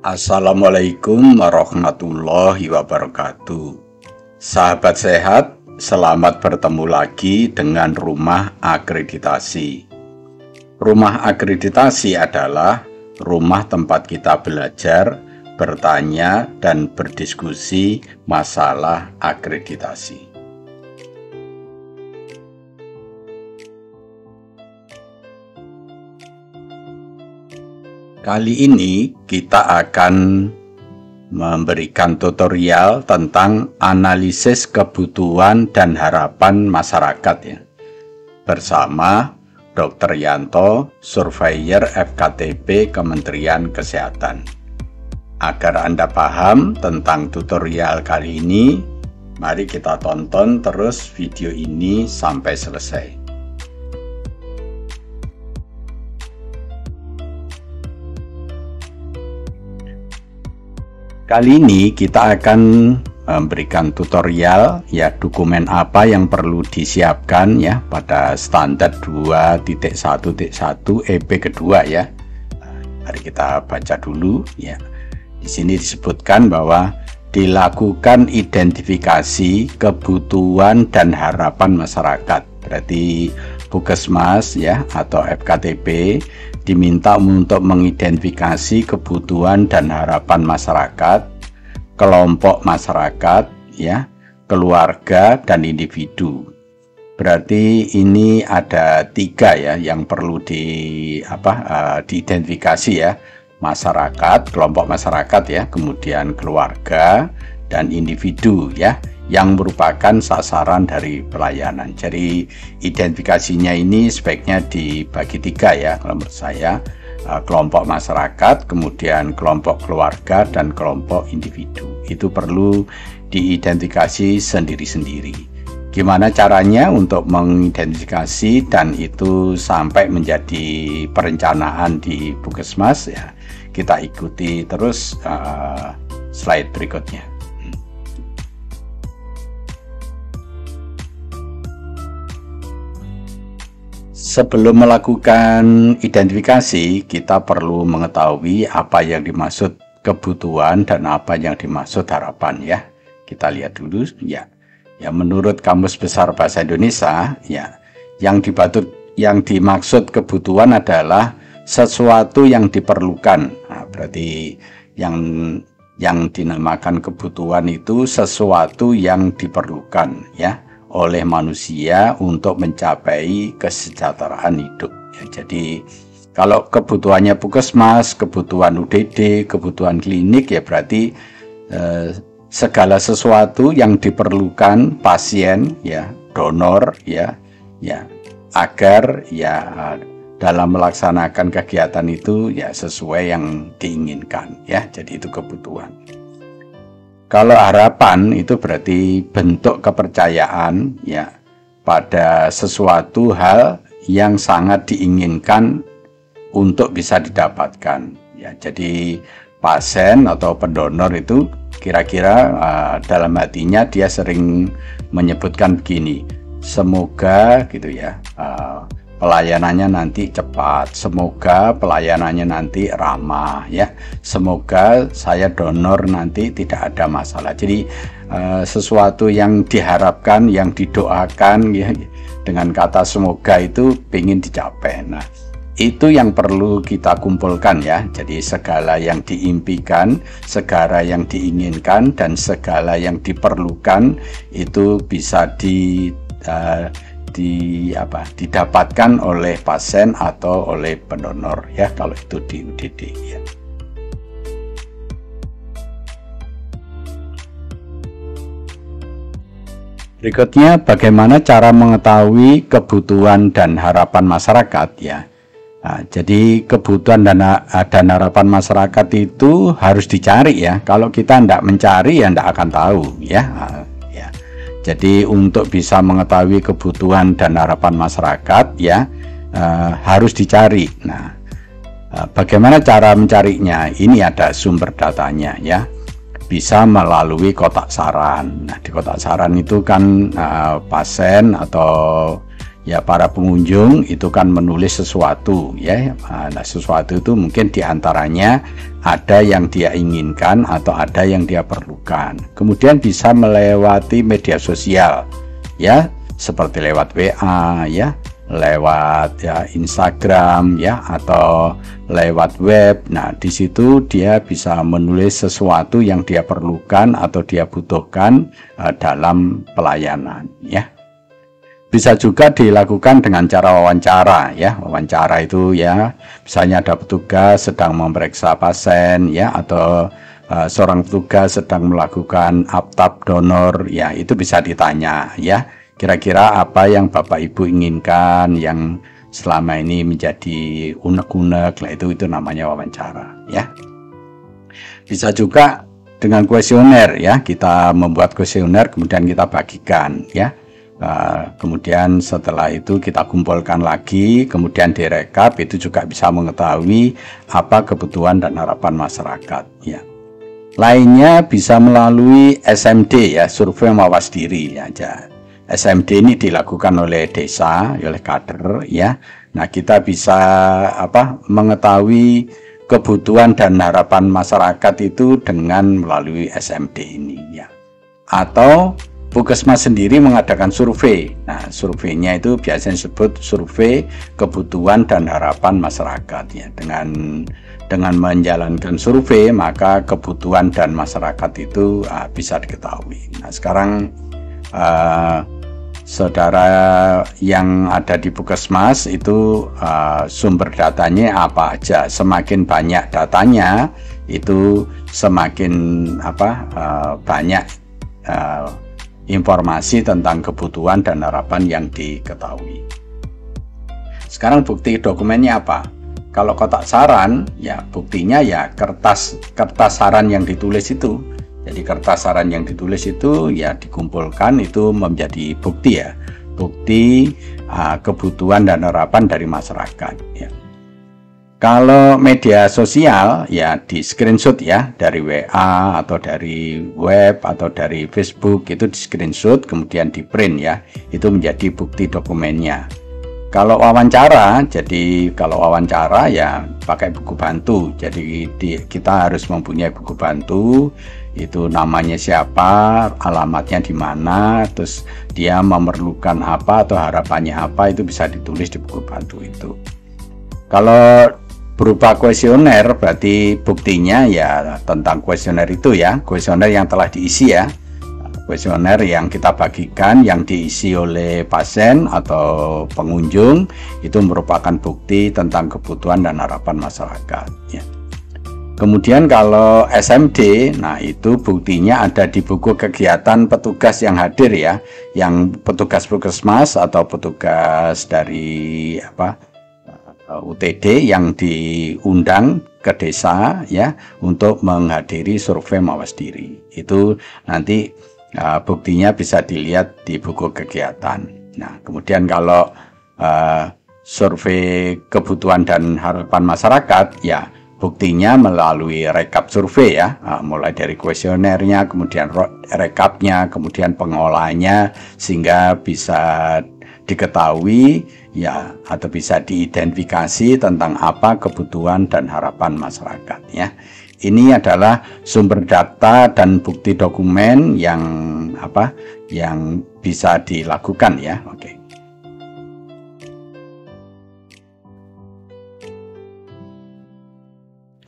Assalamualaikum warahmatullahi wabarakatuh. Sahabat sehat, selamat bertemu lagi dengan Rumah Akreditasi. Rumah akreditasi adalah rumah tempat kita belajar, bertanya, dan berdiskusi masalah akreditasi. Kali ini kita akan memberikan tutorial tentang analisis kebutuhan dan harapan masyarakat ya, bersama Dr. Yanto, Surveyor FKTP Kementerian Kesehatan. Agar Anda paham tentang tutorial kali ini, mari kita tonton terus video ini sampai selesai. Kali ini kita akan memberikan tutorial ya, dokumen apa yang perlu disiapkan ya pada standar 2.1.1 EP kedua ya. Mari kita baca dulu ya. Di sini disebutkan bahwa dilakukan identifikasi kebutuhan dan harapan masyarakat. Berarti Puskesmas ya atau FKTP diminta untuk mengidentifikasi kebutuhan dan harapan masyarakat, kelompok masyarakat ya, keluarga dan individu. Berarti ini ada 3 ya yang perlu diidentifikasi ya, masyarakat, kelompok masyarakat ya, kemudian keluarga dan individu ya, yang merupakan sasaran dari pelayanan. Jadi identifikasinya ini sebaiknya dibagi 3 ya, kalau menurut saya, kelompok masyarakat, kemudian kelompok keluarga dan kelompok individu. Itu perlu diidentifikasi sendiri-sendiri. Gimana caranya untuk mengidentifikasi dan itu sampai menjadi perencanaan di Puskesmas ya, kita ikuti terus slide berikutnya. Sebelum melakukan identifikasi, kita perlu mengetahui apa yang dimaksud kebutuhan dan apa yang dimaksud harapan ya. Kita lihat dulu ya. Ya, menurut Kamus Besar Bahasa Indonesia ya, yang dimaksud kebutuhan adalah sesuatu yang diperlukan. Nah, berarti yang dinamakan kebutuhan itu sesuatu yang diperlukan ya oleh manusia untuk mencapai kesejahteraan hidup ya. Jadi kalau kebutuhannya Puskesmas, kebutuhan UGD, kebutuhan klinik ya berarti segala sesuatu yang diperlukan pasien ya, donor ya agar ya dalam melaksanakan kegiatan itu ya sesuai yang diinginkan ya. Jadi itu kebutuhan. Kalau harapan itu berarti bentuk kepercayaan ya pada sesuatu hal yang sangat diinginkan untuk bisa didapatkan ya. Jadi pasien atau pendonor itu kira-kira dalam hatinya dia sering menyebutkan begini, semoga gitu ya, pelayanannya nanti cepat, semoga pelayanannya nanti ramah ya, semoga saya donor nanti tidak ada masalah. Jadi sesuatu yang diharapkan, yang didoakan ya, dengan kata semoga itu ingin dicapai. Nah, itu yang perlu kita kumpulkan ya. Jadi segala yang diimpikan, segala yang diinginkan, dan segala yang diperlukan itu bisa didapatkan oleh pasien atau oleh pendonor ya, kalau itu di UGD ya. Berikutnya, bagaimana cara mengetahui kebutuhan dan harapan masyarakat ya. Nah, jadi kebutuhan dan harapan masyarakat itu harus dicari ya. Kalau kita tidak mencari ya tidak akan tahu ya. Jadi untuk bisa mengetahui kebutuhan dan harapan masyarakat ya harus dicari. Nah, bagaimana cara mencarinya? Ini ada sumber datanya ya. Bisa melalui kotak saran. Nah, di kotak saran itu kan pasien atau ya para pengunjung itu kan menulis sesuatu ya. Nah, sesuatu itu mungkin diantaranya ada yang dia inginkan atau ada yang dia perlukan. Kemudian bisa melewati media sosial ya, seperti lewat WA ya, lewat ya Instagram ya, atau lewat web. Nah, di situ dia bisa menulis sesuatu yang dia perlukan atau dia butuhkan dalam pelayanan ya. Bisa juga dilakukan dengan cara wawancara ya. Wawancara itu ya, misalnya ada petugas sedang memeriksa pasien ya, atau seorang petugas sedang melakukan aptab donor ya, itu bisa ditanya ya. Kira-kira apa yang Bapak Ibu inginkan yang selama ini menjadi unek-unek, lah itu namanya wawancara ya. Bisa juga dengan kuesioner ya, kita membuat kuesioner kemudian kita bagikan ya. Kemudian setelah itu kita kumpulkan lagi, kemudian direkap, itu juga bisa mengetahui apa kebutuhan dan harapan masyarakat ya. Lainnya bisa melalui SMD ya, survei mawas diri aja. SMD ini dilakukan oleh desa, oleh kader ya. Nah, kita bisa mengetahui kebutuhan dan harapan masyarakat itu dengan melalui SMD ini ya. Atau Puskesmas sendiri mengadakan survei. Nah, surveinya itu biasanya disebut survei kebutuhan dan harapan masyarakat ya. Dengan menjalankan survei, maka kebutuhan dan masyarakat itu bisa diketahui. Nah, sekarang saudara yang ada di Puskesmas itu sumber datanya apa aja. Semakin banyak datanya, itu semakin banyak informasi tentang kebutuhan dan harapan yang diketahui. Sekarang bukti dokumennya apa? Kalau kotak saran, ya buktinya ya kertas saran yang ditulis itu. Jadi kertas saran yang ditulis itu ya dikumpulkan, itu menjadi bukti ya, bukti kebutuhan dan harapan dari masyarakat ya. Kalau media sosial ya di screenshot ya, dari WA atau dari web atau dari Facebook, itu di screenshot kemudian di print ya, itu menjadi bukti dokumennya. Kalau wawancara, jadi kalau wawancara ya pakai buku bantu. Jadi kita harus mempunyai buku bantu, itu namanya siapa, alamatnya di mana, terus dia memerlukan apa atau harapannya apa, itu bisa ditulis di buku bantu itu. Kalau berupa kuesioner, berarti buktinya ya tentang kuesioner itu ya, kuesioner yang telah diisi ya, kuesioner yang kita bagikan yang diisi oleh pasien atau pengunjung, itu merupakan bukti tentang kebutuhan dan harapan masyarakat ya. Kemudian kalau SMD, nah itu buktinya ada di buku kegiatan petugas yang hadir ya, yang petugas Puskesmas atau petugas dari UTD yang diundang ke desa ya untuk menghadiri survei mawas diri. Itu nanti buktinya bisa dilihat di buku kegiatan. Nah, kemudian kalau survei kebutuhan dan harapan masyarakat ya buktinya melalui rekap survei ya, mulai dari kuesionernya, kemudian rekapnya, kemudian pengolahannya, sehingga bisa diketahui ya atau bisa diidentifikasi tentang apa kebutuhan dan harapan masyarakat ya. Ini adalah sumber data dan bukti dokumen yang bisa dilakukan ya. Oke.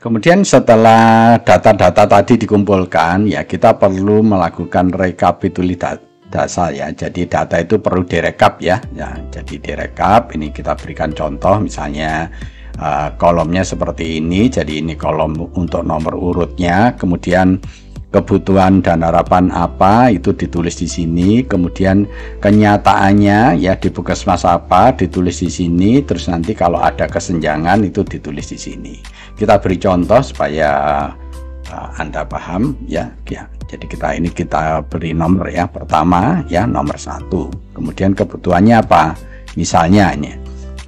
Kemudian setelah data-data tadi dikumpulkan ya, kita perlu melakukan rekapitulasi data ya. Jadi data itu perlu direkap ya. Jadi direkap. Ini kita berikan contoh, misalnya kolomnya seperti ini. Jadi ini kolom untuk nomor urutnya. Kemudian kebutuhan dan harapan apa itu ditulis di sini. Kemudian kenyataannya ya di Puskesmas apa ditulis di sini. Terus nanti kalau ada kesenjangan itu ditulis di sini. Kita beri contoh supaya Anda paham ya. Jadi kita beri nomor ya. Pertama ya nomor 1. Kemudian kebutuhannya apa? Misalnya ini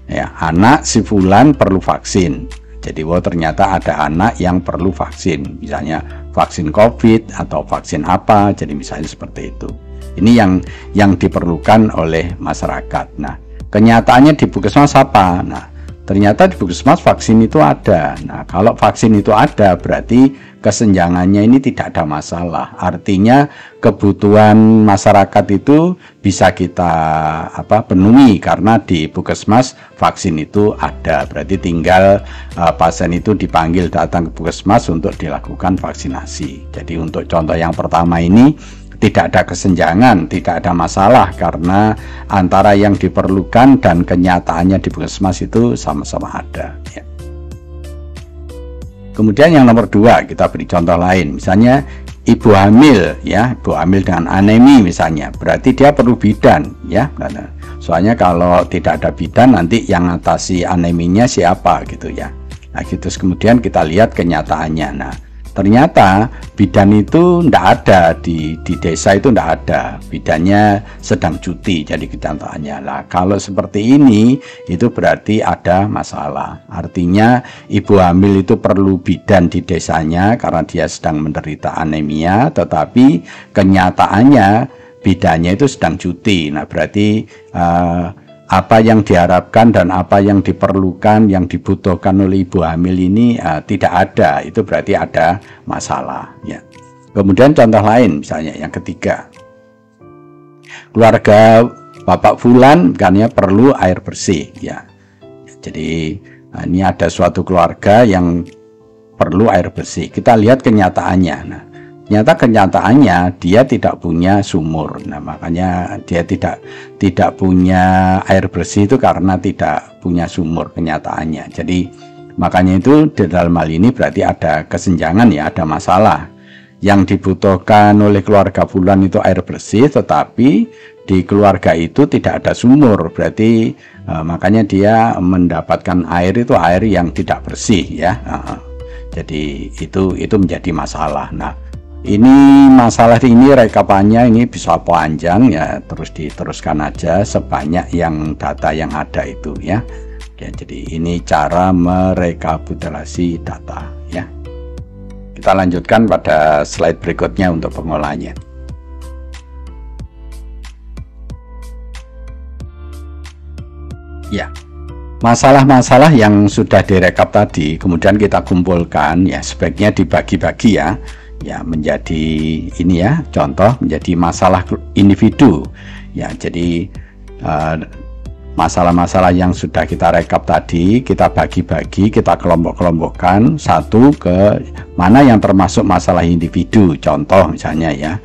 ya, anak si fulan perlu vaksin. Jadi ternyata ada anak yang perlu vaksin. Misalnya vaksin COVID atau vaksin apa. Jadi misalnya seperti itu. Ini yang diperlukan oleh masyarakat. Nah, kenyataannya di Puskesmas apa? Nah, ternyata di Puskesmas vaksin itu ada. Nah, kalau vaksin itu ada, berarti kesenjangannya ini tidak ada masalah. Artinya kebutuhan masyarakat itu bisa kita penuhi karena di Puskesmas vaksin itu ada. Berarti tinggal pasien itu dipanggil datang ke Puskesmas untuk dilakukan vaksinasi. Jadi untuk contoh yang pertama ini tidak ada kesenjangan, tidak ada masalah karena antara yang diperlukan dan kenyataannya di Puskesmas itu sama-sama ada. Ya. Kemudian yang nomor 2, kita beri contoh lain, misalnya ibu hamil, ya, ibu hamil dengan anemi misalnya, berarti dia perlu bidan, ya. Soalnya kalau tidak ada bidan nanti yang ngatasi aneminya siapa gitu ya. Nah, gitu. Kemudian kita lihat kenyataannya. Nah, ternyata bidan itu tidak ada di desa, itu tidak ada, bidannya sedang cuti, jadi kenyataannya lah. Kalau seperti ini itu berarti ada masalah. Artinya ibu hamil itu perlu bidan di desanya karena dia sedang menderita anemia, tetapi kenyataannya bidannya itu sedang cuti. Nah, berarti apa yang diharapkan dan apa yang diperlukan, yang dibutuhkan oleh ibu hamil ini tidak ada, itu berarti ada masalah. Ya. Kemudian contoh lain, misalnya yang ketiga, keluarga Bapak Fulan karena perlu air bersih. Ya. Jadi ini ada suatu keluarga yang perlu air bersih. Kita lihat kenyataannya. Nah, kenyataannya dia tidak punya sumur. Nah, makanya dia tidak punya air bersih itu karena tidak punya sumur kenyataannya. Jadi makanya itu di dalam hal ini berarti ada kesenjangan, ya, ada masalah. Yang dibutuhkan oleh keluarga Fulan itu air bersih, tetapi di keluarga itu tidak ada sumur. Berarti makanya dia mendapatkan air itu air yang tidak bersih, ya. Jadi itu menjadi masalah. Nah, ini masalah ini rekapannya ini bisa panjang, ya, terus diteruskan aja sebanyak yang data yang ada itu, ya. Ya, jadi ini cara merekapitulasi data, ya. Kita lanjutkan pada slide berikutnya untuk pengolahannya. Ya. Masalah-masalah yang sudah direkap tadi kemudian kita kumpulkan, ya, sebaiknya dibagi-bagi, ya. Ya, menjadi ini, ya, contoh menjadi masalah individu, ya. Jadi masalah-masalah yang sudah kita rekap tadi kita bagi-bagi, kita kelompok-kelompokkan satu ke mana yang termasuk masalah individu. Contoh misalnya, ya,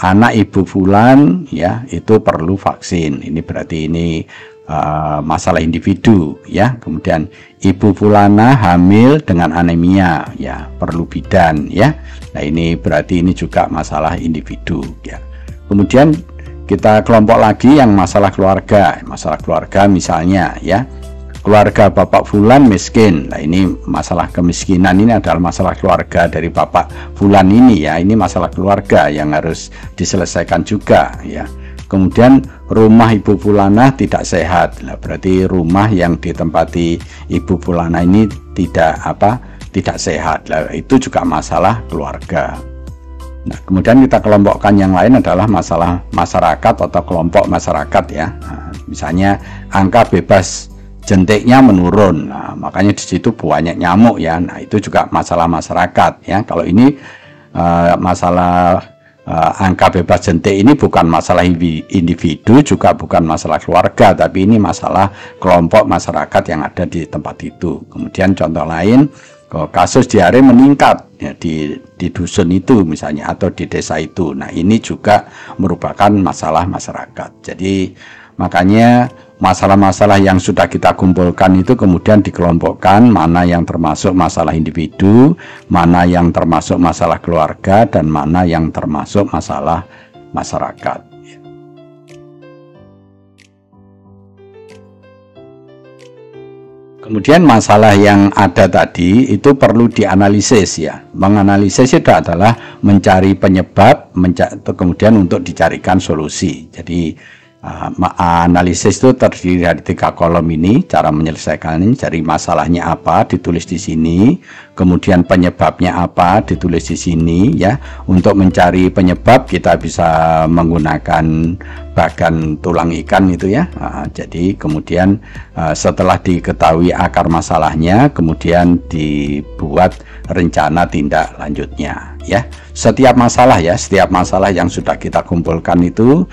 anak ibu Fulan, ya, itu perlu vaksin. Ini berarti ini masalah individu, ya. Kemudian ibu Fulana hamil dengan anemia, ya, perlu bidan, ya. Nah, ini berarti ini juga masalah individu, ya. Kemudian kita kelompok lagi yang masalah keluarga. Masalah keluarga misalnya, ya, keluarga Bapak Fulan miskin. Nah, ini masalah kemiskinan ini adalah masalah keluarga dari Bapak Fulan ini, ya. Ini masalah keluarga yang harus diselesaikan juga, ya. Kemudian rumah Ibu Fulana tidak sehat. Nah, berarti rumah yang ditempati Ibu Fulana ini tidak sehat. Nah, itu juga masalah keluarga. Nah, kemudian kita kelompokkan yang lain adalah masalah masyarakat atau kelompok masyarakat, ya. Nah, misalnya angka bebas jentiknya menurun. Nah, makanya di situ banyak nyamuk, ya. Nah, itu juga masalah masyarakat, ya. Kalau ini masalah angka bebas jentik ini bukan masalah individu, juga bukan masalah keluarga, tapi ini masalah kelompok masyarakat yang ada di tempat itu. Kemudian contoh lain, kasus diare meningkat, ya, di dusun itu misalnya atau di desa itu. Nah, ini juga merupakan masalah masyarakat. Jadi makanya masalah-masalah yang sudah kita kumpulkan itu kemudian dikelompokkan, mana yang termasuk masalah individu, mana yang termasuk masalah keluarga, dan mana yang termasuk masalah masyarakat. Kemudian masalah yang ada tadi itu perlu dianalisis, ya. Menganalisis itu adalah mencari penyebab, kemudian untuk dicarikan solusi. Jadi analisis itu terdiri dari 3 kolom ini, cara menyelesaikannya, cari masalahnya apa, ditulis di sini, kemudian penyebabnya apa, ditulis di sini, ya. Untuk mencari penyebab kita bisa menggunakan bagan tulang ikan itu ya. Jadi kemudian setelah diketahui akar masalahnya, kemudian dibuat rencana tindak lanjutnya ya. Setiap masalah yang sudah kita kumpulkan itu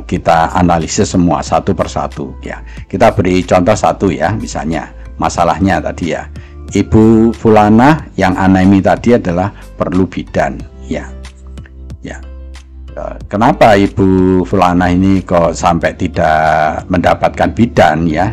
kita analisis semua satu persatu ya. Kita beri contoh satu ya, misalnya masalahnya tadi ya, Ibu Fulanah yang anemi tadi adalah perlu bidan ya. Kenapa Ibu Fulanah ini kok sampai tidak mendapatkan bidan ya?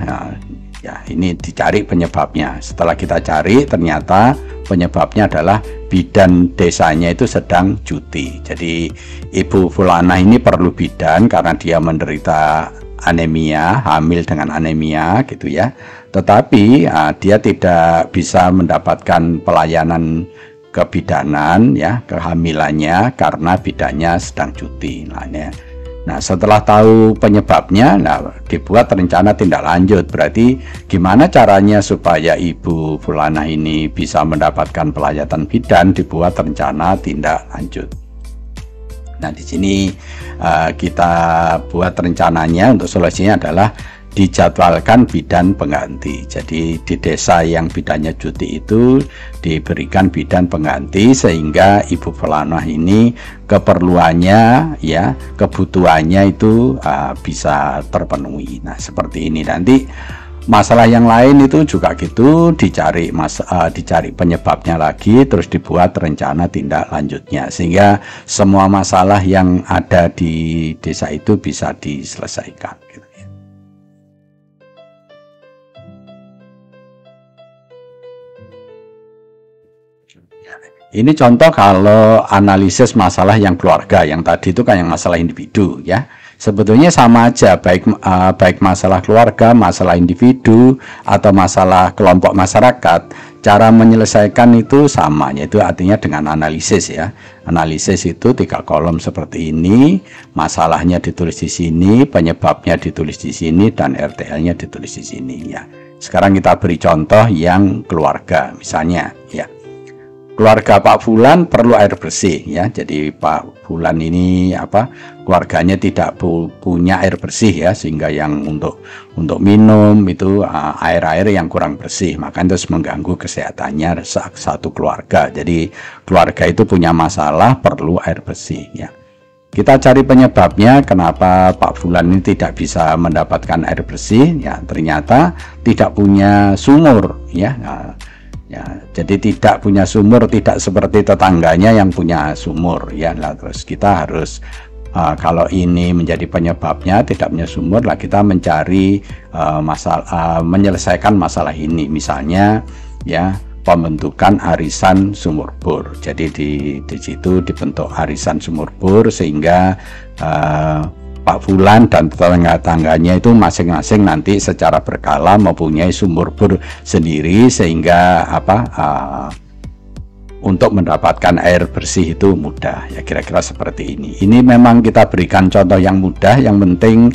Ini dicari penyebabnya. Setelah kita cari, ternyata penyebabnya adalah bidan desanya itu sedang cuti. Jadi Ibu Fulanah ini perlu bidan karena dia menderita anemia, hamil dengan anemia gitu ya. Tetapi dia tidak bisa mendapatkan pelayanan kebidanan ya, kehamilannya karena bidannya sedang cuti. Nah, setelah tahu penyebabnya, dibuat rencana tindak lanjut. Berarti gimana caranya supaya Ibu Fulanah ini bisa mendapatkan pelayanan bidan, dibuat rencana tindak lanjut. Nah, di sini kita buat rencananya untuk solusinya adalah dijadwalkan bidan pengganti. Jadi di desa yang bidannya cuti itu diberikan bidan pengganti sehingga Ibu Fulanah ini keperluannya ya, kebutuhannya itu bisa terpenuhi. Nah, seperti ini. Nanti masalah yang lain itu juga gitu, dicari penyebabnya lagi, terus dibuat rencana tindak lanjutnya sehingga semua masalah yang ada di desa itu bisa diselesaikan gitu. Ini contoh kalau analisis masalah yang keluarga, yang tadi itu kan yang masalah individu ya. Sebetulnya sama aja, baik masalah keluarga, masalah individu, atau masalah kelompok masyarakat. Cara menyelesaikan itu sama, yaitu artinya dengan analisis ya. Analisis itu 3 kolom seperti ini, masalahnya ditulis di sini, penyebabnya ditulis di sini, dan RTL-nya ditulis di sini ya. Sekarang kita beri contoh yang keluarga, misalnya ya. Keluarga Pak Fulan perlu air bersih ya. Jadi Pak Fulan ini keluarganya tidak punya air bersih ya, sehingga yang untuk minum itu air yang kurang bersih, maka terus mengganggu kesehatannya satu keluarga. Jadi keluarga itu punya masalah, perlu air bersih ya. Kita cari penyebabnya kenapa Pak Fulan ini tidak bisa mendapatkan air bersih ya. Ternyata tidak punya sumur ya. Ya, jadi tidak punya sumur, tidak seperti tetangganya yang punya sumur ya. Terus kita harus kalau ini menjadi penyebabnya tidak punya sumur, kita mencari menyelesaikan masalah ini. Misalnya ya, pembentukan arisan sumur bor. Jadi di situ dibentuk arisan sumur bor sehingga Pak Fulan dan tetangga-tangganya itu masing-masing nanti secara berkala mempunyai sumur bor sendiri sehingga untuk mendapatkan air bersih itu mudah ya, kira-kira seperti ini. Ini memang kita berikan contoh yang mudah, yang penting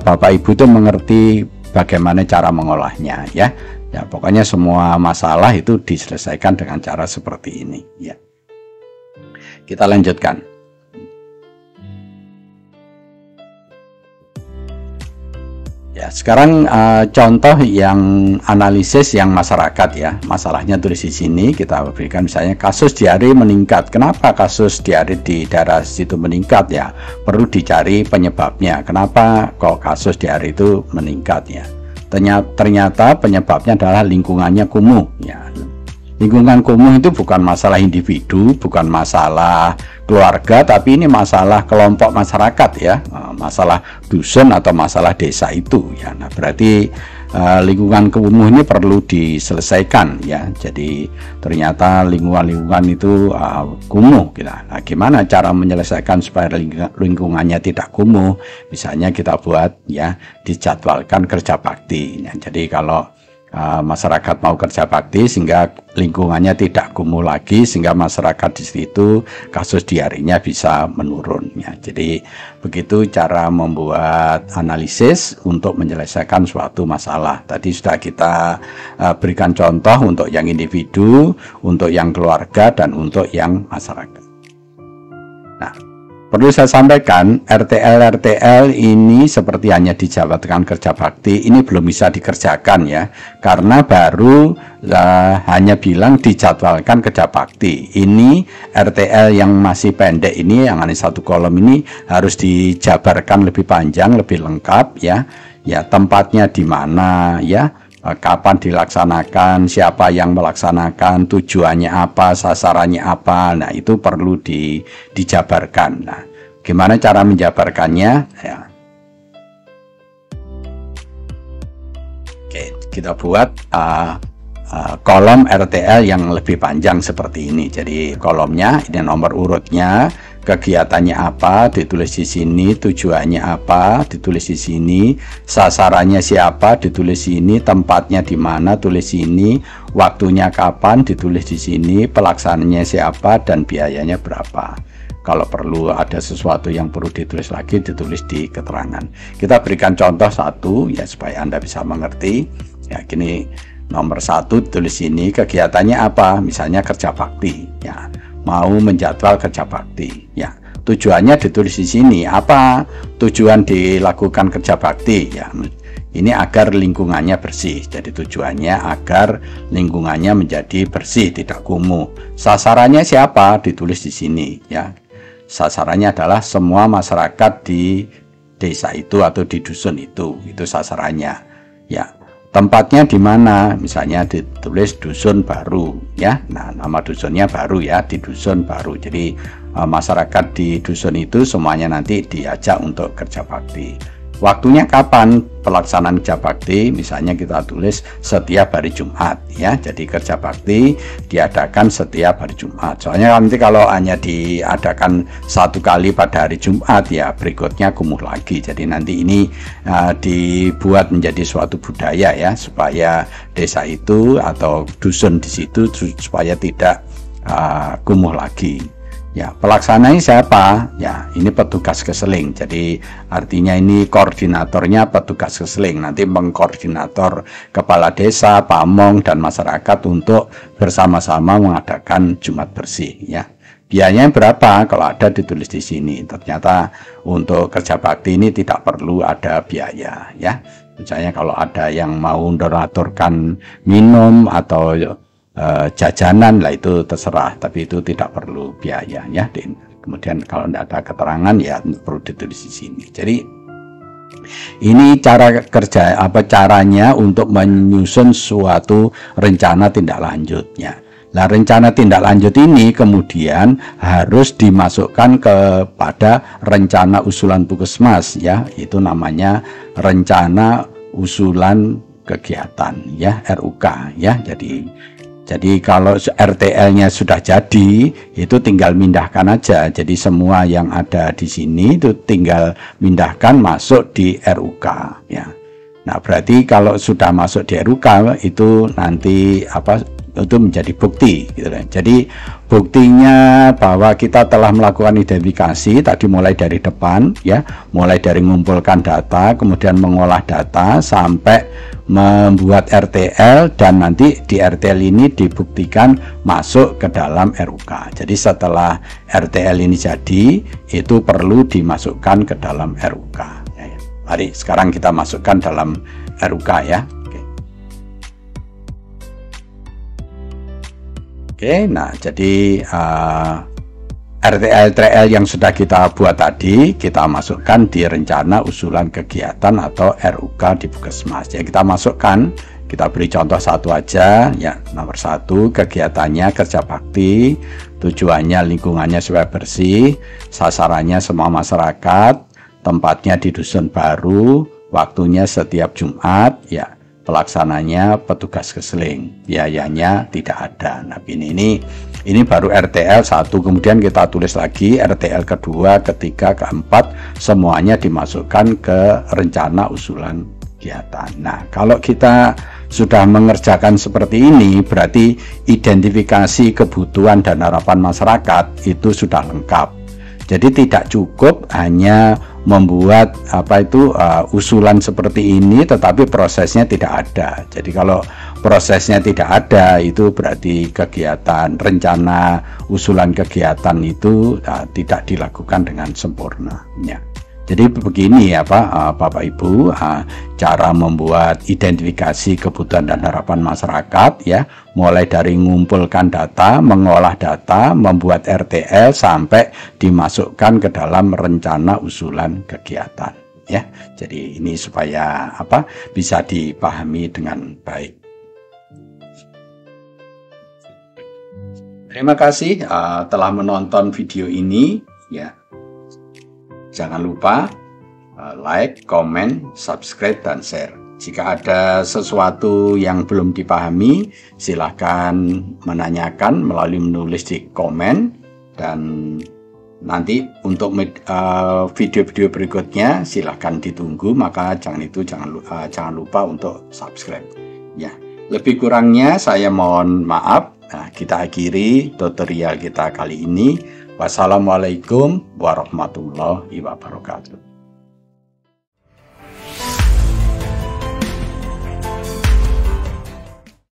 Bapak Ibu itu mengerti bagaimana cara mengolahnya ya. Ya, pokoknya semua masalah itu diselesaikan dengan cara seperti ini ya. Kita lanjutkan. Ya, sekarang contoh yang analisis yang masyarakat ya. Masalahnya tulis di sini, kita berikan misalnya kasus diare meningkat. Kenapa kasus diare di daerah situ meningkat ya? Perlu dicari penyebabnya. Kenapa kok kasus diare itu meningkat ya? Ternyata penyebabnya adalah lingkungannya kumuh ya. Lingkungan kumuh itu bukan masalah individu, bukan masalah keluarga, tapi ini masalah kelompok masyarakat ya, masalah dusun atau masalah desa itu ya. Nah, berarti lingkungan kumuh ini perlu diselesaikan ya. Jadi ternyata lingkungan itu kumuh kita. Nah, gimana cara menyelesaikan supaya lingkungannya tidak kumuh? Misalnya kita buat ya, dijadwalkan kerja bakti ya. Jadi kalau masyarakat mau kerja bakti sehingga lingkungannya tidak kumuh lagi, sehingga masyarakat di situ kasus diarenya bisa menurun ya. Jadi begitu cara membuat analisis untuk menyelesaikan suatu masalah. Tadi sudah kita berikan contoh untuk yang individu, untuk yang keluarga, dan untuk yang masyarakat. Nah, Perlu saya sampaikan, RTL ini seperti hanya dijabarkan kerja bakti, ini belum bisa dikerjakan ya, karena baru hanya bilang dijadwalkan kerja bakti. Ini RTL yang masih pendek ini, yang hanya 1 kolom ini harus dijabarkan lebih panjang, lebih lengkap ya. Ya, tempatnya di mana ya, kapan dilaksanakan, siapa yang melaksanakan, tujuannya apa, sasarannya apa. Nah, itu perlu dijabarkan. Nah, gimana cara menjabarkannya ya? Oke, kita buat kolom RTL yang lebih panjang seperti ini. Jadi kolomnya ini nomor urutnya, kegiatannya apa ditulis di sini, tujuannya apa ditulis di sini, sasarannya siapa ditulis di sini, tempatnya di mana tulis di sini, waktunya kapan ditulis di sini, pelaksananya siapa dan biayanya berapa. Kalau perlu ada sesuatu yang perlu ditulis lagi, ditulis di keterangan. Kita berikan contoh satu ya supaya Anda bisa mengerti. Ya, gini, nomor 1 tulis ini kegiatannya apa, misalnya kerja bakti ya, mau menjadwal kerja bakti ya, tujuannya ditulis di sini, apa tujuan dilakukan kerja bakti ya, ini agar lingkungannya bersih. Jadi tujuannya agar lingkungannya menjadi bersih, tidak kumuh. Sasarannya siapa ditulis di sini ya, sasarannya adalah semua masyarakat di desa itu atau di dusun itu sasarannya ya. Tempatnya di mana, misalnya ditulis dusun baru ya. Nah, nama dusunnya baru ya, di dusun baru. Jadi masyarakat di dusun itu semuanya nanti diajak untuk kerja bakti. Waktunya kapan pelaksanaan kerja bakti, misalnya kita tulis setiap hari Jumat ya. Jadi kerja bakti diadakan setiap hari Jumat. Soalnya nanti kalau hanya diadakan 1 kali pada hari Jumat ya, berikutnya kumuh lagi. Jadi nanti ini dibuat menjadi suatu budaya ya, supaya desa itu atau dusun di situ supaya tidak kumuh lagi. Ya, pelaksananya siapa? Ya, ini petugas keseling. Jadi artinya ini koordinatornya petugas keseling. Nanti mengkoordinator kepala desa, pamong dan masyarakat untuk bersama-sama mengadakan Jumat bersih ya. Biayanya berapa? Kalau ada ditulis di sini. Ternyata untuk kerja bakti ini tidak perlu ada biaya ya. Misalnya kalau ada yang mau donaturkan minum atau jajanan lah, itu terserah, tapi itu tidak perlu biaya ya. Kemudian kalau tidak ada keterangan ya perlu ditulis di sini. Jadi ini cara kerja, caranya untuk menyusun suatu rencana tindak lanjutnya. Nah, rencana tindak lanjut ini kemudian harus dimasukkan kepada rencana usulan Puskesmas ya, itu namanya rencana usulan kegiatan ya, RUK ya. Jadi kalau RTL-nya sudah jadi, itu tinggal mindahkan aja. Jadi semua yang ada di sini itu tinggal mindahkan masuk di RUK ya. Nah, berarti kalau sudah masuk di RUK itu nanti itu menjadi bukti gitu kan. Jadi buktinya bahwa kita telah melakukan identifikasi tadi, mulai dari depan ya, mulai dari mengumpulkan data, kemudian mengolah data sampai membuat RTL, dan nanti di RTL ini dibuktikan masuk ke dalam RUK. Jadi setelah RTL ini jadi, itu perlu dimasukkan ke dalam RUK ya. Mari sekarang kita masukkan dalam RUK ya. Oke, nah jadi RTL yang sudah kita buat tadi kita masukkan di rencana usulan kegiatan atau RUK di Puskesmas. Ya, kita masukkan, kita beri contoh satu aja ya. Nomor 1, kegiatannya kerja bakti, tujuannya lingkungannya supaya bersih, sasarannya semua masyarakat, tempatnya di dusun baru, waktunya setiap Jumat ya. Pelaksananya petugas keseling, biayanya tidak ada. Nah, ini baru RTL 1, kemudian kita tulis lagi RTL kedua, ketiga, keempat, semuanya dimasukkan ke rencana usulan kegiatan. Nah, kalau kita sudah mengerjakan seperti ini, berarti identifikasi kebutuhan dan harapan masyarakat itu sudah lengkap. Jadi tidak cukup hanya membuat usulan seperti ini tetapi prosesnya tidak ada. Jadi kalau prosesnya tidak ada, itu berarti kegiatan, rencana, usulan kegiatan itu tidak dilakukan dengan sempurna. Ya. Jadi begini ya Bapak Ibu, cara membuat identifikasi kebutuhan dan harapan masyarakat ya, mulai dari mengumpulkan data, mengolah data, membuat RTL sampai dimasukkan ke dalam rencana usulan kegiatan ya. Jadi ini supaya bisa dipahami dengan baik. Terima kasih telah menonton video ini ya. Jangan lupa like, comment, subscribe, dan share. Jika ada sesuatu yang belum dipahami, silahkan menanyakan melalui menulis di komen. Dan nanti untuk video-video berikutnya silahkan ditunggu. Maka jangan lupa untuk subscribe. Ya, lebih kurangnya saya mohon maaf. Kita akhiri tutorial kita kali ini. Wassalamualaikum warahmatullahi wabarakatuh.